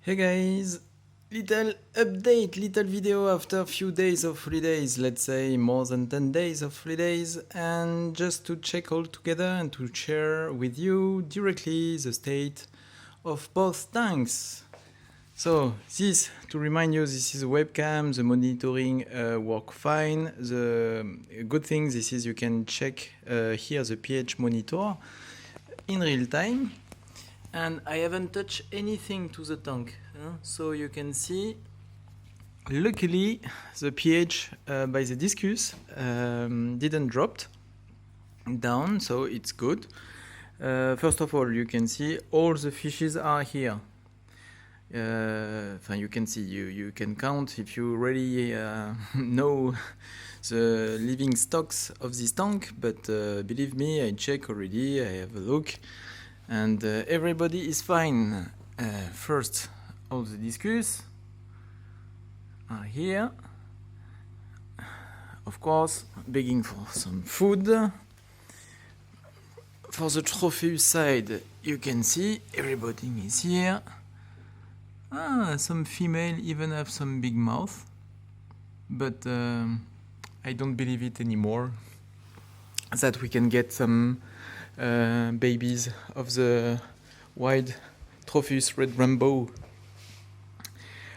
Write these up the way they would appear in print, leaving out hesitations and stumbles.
Hey guys, little update, little video after a few days of holidays, let's say more than 10 days of holidays, and just to check all together and to share with you directly the state of both tanks. So this, to remind you, this is a webcam, the monitoring work fine. The good thing, this is you can check here the pH monitor in real time. And I haven't touched anything to the tank, so you can see, luckily the pH by the discus didn't drop down, so it's good. First of all, you can see all the fishes are here. You can see, you can count if you really know the living stocks of this tank, but believe me, I check already, I have a look. And everybody is fine. First, all the discus are here. Of course, begging for some food. For the Tropheus side, you can see everybody is here. Some female even have some big mouth, but I don't believe it anymore. That we can get some babies of the wild Tropheus red rainbow.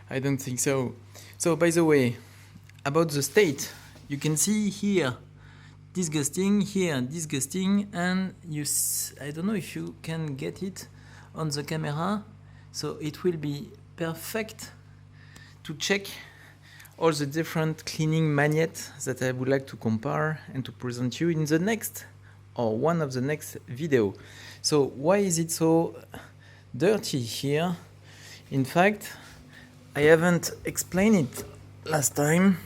I don't think so. So, by the way, about the state, you can see here disgusting, here disgusting, and I don't know if you can get it on the camera, so it will be perfect to check all the different cleaning magnets that I would like to compare and to present you in the next or one of the next video. So why is it so dirty here? In fact, I haven't explained it last time,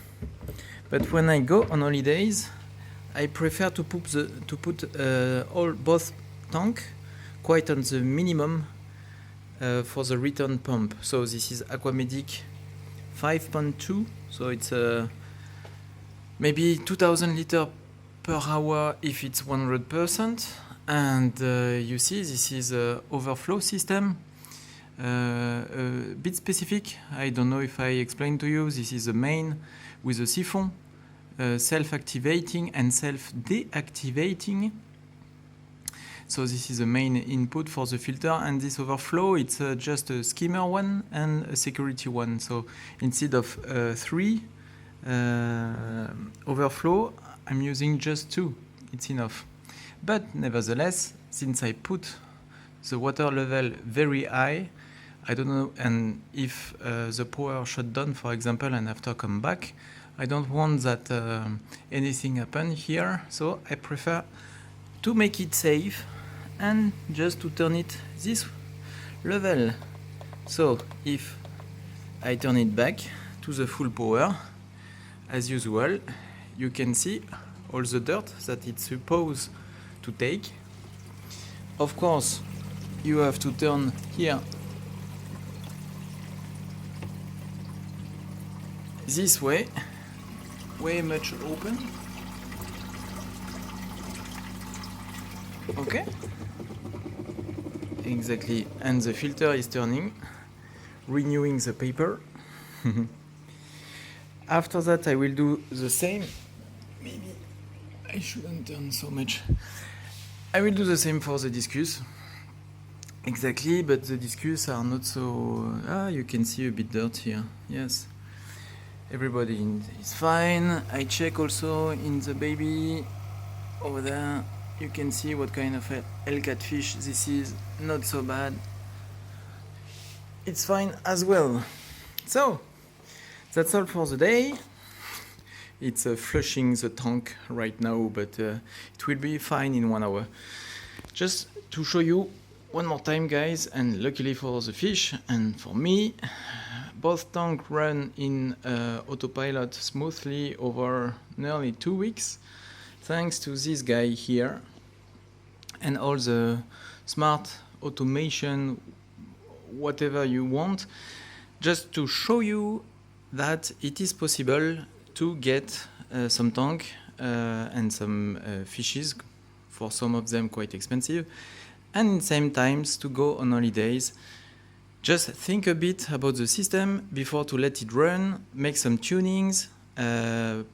but when I go on holidays, I prefer to put both tank quite on the minimum for the return pump. So this is Aquamedic 5.2, so it's maybe 2000 liters per hour if it's 100%, and you see this is a overflow system, a bit specific. I don't know if I explained to you. This is a main with a siphon, self-activating and self-deactivating. So this is the main input for the filter, and this overflow, it's just a skimmer one and a security one. So instead of 3 overflow, I'm using just 2, it's enough. But nevertheless, since I put the water level very high, I don't know, and if the power shut down, for example, and after come back, I don't want that anything happen here, so I prefer to make it safe and just to turn it this level. So if I turn it back to the full power, as usual, you can see all the dirt that it's supposed to take. Of course, you have to turn here this way much open. Okay, exactly, and the filter is turning, renewing the paper. After that, I will do the same. Maybe I shouldn't turn so much. I will do the same for the discus. Exactly, but the discus are not so... you can see a bit dirt here. Yes. Everybody is fine. I check also in the baby over there. You can see what kind of Hellcat fish this is. Not so bad. It's fine as well. So, that's all for the day. It's flushing the tank right now, but it will be fine in 1 hour. Just to show you one more time, guys, and luckily for the fish and for me, both tanks run in autopilot smoothly over nearly 2 weeks, thanks to this guy here and all the smart automation, whatever you want, just to show you that it is possible to get some tank and some fishes, for some of them quite expensive, and in same times to go on holidays Just think a bit about the system before to let it run, make some tunings, prove